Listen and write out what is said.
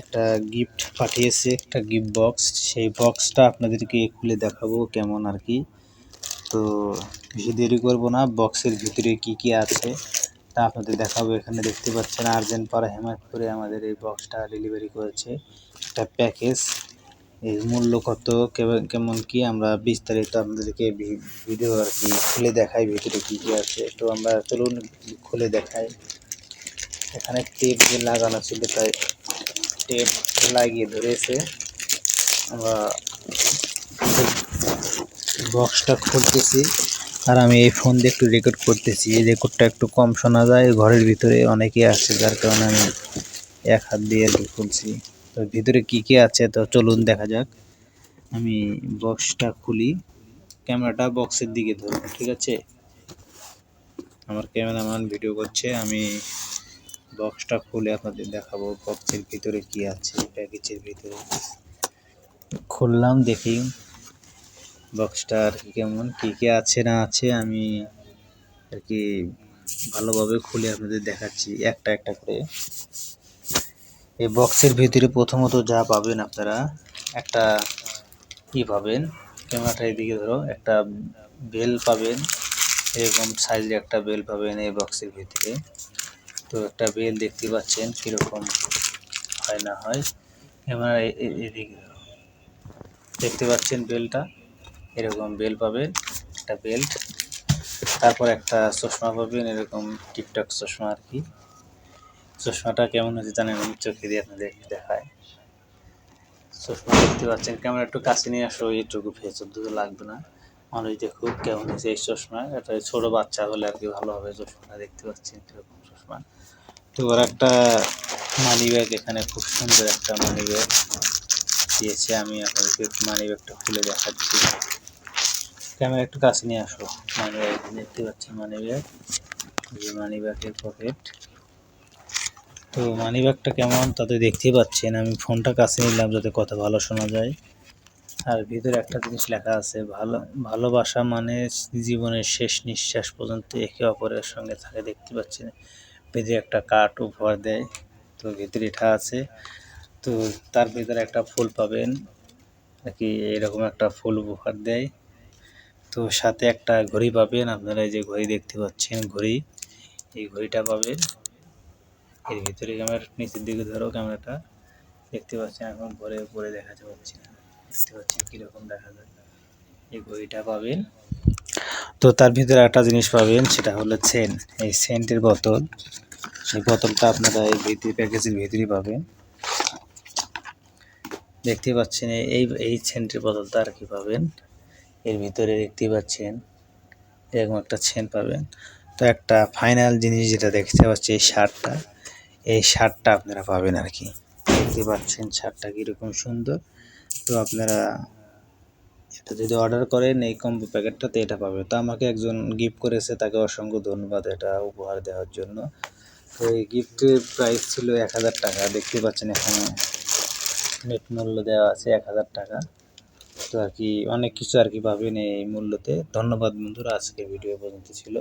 একটা গিফট পাঠিয়েছে, একটা গিফট বক্স। সেই বক্সটা আপনাদেরকে খুলে দেখাবো কেমন আর কি। তো বেশি দেরি করবো না, বক্সের ভিতরে কি কি আছে তা আপনাদের দেখাবো। এখানে দেখতে পাচ্ছেন আর্জেন্টপাড়া হেমায়তপুরে আমাদের এই বক্সটা ডেলিভারি করেছে। একটা প্যাকেজ, এর মূল্য কত কেমন কি আমরা বিস্তারিত আপনাদেরকে ভিডিও আর কি খুলে দেখাই ভিতরে কি কি আছে। তো আমরা চলুন খুলে দেখাই। এখানে টেপ যে লাগানো ছিল তাই টেপ লাগিয়ে ধরেছে। আমরা বক্সটা খুলতেছি আর আমি এই ফোন দিয়ে একটু রেকর্ড করতেছি। এই রেকর্ডটা একটু কম শোনা যায়, ঘরের ভিতরে অনেকে আসছে যার কারণে আমি এক হাত দিয়ে খুলছি। তো ভিতরে কি কি আছে তো চলুন দেখা যাক। আমি বক্সটা খুলি, ক্যামেরাটা বক্সের দিকে ধরুন, ঠিক আছে? আমার ক্যামেরাম্যান ভিডিও করছে, আমি বক্সটা খুলে আপনাদের দেখাবো বক্সের ভিতরে কি আছে। প্যাকেজের ভিতরে খুললাম, দেখি বক্সটা আর কি কেমন কি কি আছে না আছে আমি আর কি ভালোভাবে খুলে আপনাদের দেখাচ্ছি একটা একটা করে। এই বক্সের ভিতরে প্রথমত যা পাবেন আপনারা, একটা কি পাবেন, ক্যামেরাটা এদিকে ধরো, একটা বেল পাবেন, এরকম সাইজের একটা বেল পাবেন এই বক্সের ভিতরে। তো একটা বেল দেখতে পাচ্ছেন কীরকম হয় না হয়, ক্যামেরা এদিকে দেখতে পাচ্ছেন বেলটা, এরকম বেল পাবেন, একটা বেল্ট। তারপর একটা চশমা পাবেন, এরকম টিকটক চশমা আর কি। চশমাটা কেমন হয়েছে জানেন, আমি চোখে দিয়ে আপনাদের দেখায়। চশমা দেখতে পাচ্ছেন, ক্যামেরা একটু কাছে নিয়ে আসো, এইটুকু ফেস দুটো লাগবে না, মানুষ দেখুক কেমন হয়েছে এই চশমা। এটা ছোটো বাচ্চা হলে আর কি ভালো হবে। চশমাটা দেখতে পাচ্ছেন এরকম চশমা। তো ওর একটা মানি ব্যাগ, এখানে খুব সুন্দর একটা মানি ব্যাগ দিয়েছে। আমি আপনাদেরকে মানি ব্যাগটা খুলে দেখাচ্ছি। ক্যামেরা একটু কাছে নিয়ে আসো। মানি ব্যাগ দেখতে পাচ্ছেন, মানি ব্যাগ, যে মানি ব্যাগের পকেট। তো মানি ব্যাগটা কেমন তাতে দেখতেই পাচ্ছেন। আমি ফোনটা কাছে নিলাম যাতে কথা ভালো শোনা যায়। আর ভিতরে একটা জিনিস লেখা আছে, ভালোবাসা মানে জীবনের শেষ নিঃশ্বাস পর্যন্ত একে অপরের সঙ্গে থাকে। দেখতে পাচ্ছেন পেজে একটা কার্ড উপহার দেয়, তো ভিতরে এটা আছে। তো তার ভিতরে একটা ফুল পাবেন আর কি, এরকম একটা ফুল উপহার দেয়। তো সাথে একটা ঘড়ি পাবেন, আপনারা এই যে ঘড়ি দেখতে পাচ্ছেন, ঘড়ি, এই ঘড়িটা পাবেন এর ভিতরে। ক্যামেরা নিচের দিকে ধরো, ক্যামেরাটা দেখতে পাচ্ছেন এখন পরে পরে দেখা যাচ্ছে না, দেখতে পাচ্ছেন কীরকম দেখা যায়। এই ঘড়িটা পাবেন। তো তার ভিতরে একটা জিনিস পাবেন, সেটা হলো সেন্ট, এই সেন্টের বোতল। এই বোতলটা আপনারা এই ভিতরে প্যাকেজের ভিতরেই পাবেন, দেখতে পাচ্ছেন। এই সেন্টের বোতলটা আর কি পাবেন এর ভিতরে, দেখতে পাচ্ছেন এরকম একটা সেন্ট পাবেন। তো একটা ফাইনাল জিনিস যেটা দেখতে পাচ্ছি, এই শার্টটা আপনারা পাবেন আর কি, দেখতে পাচ্ছেন শার্টটা কীরকম সুন্দর। তো আপনারা এটা যদি অর্ডার করেন এই কম্বো প্যাকেটটাতে এটা পাবে। তো আমাকে একজন গিফট করেছে, তাকে অসংখ্য ধন্যবাদ এটা উপহার দেওয়ার জন্য। তো এই গিফটের প্রাইস ছিল 1000 টাকা, দেখতে পাচ্ছেন এখানে নেট মূল্য দেওয়া আছে 1000 টাকা। তো আর কি অনেক কিছু আর কি পাবেন এই মূল্যতে। ধন্যবাদ বন্ধুরা, আজকে ভিডিও পর্যন্ত ছিল।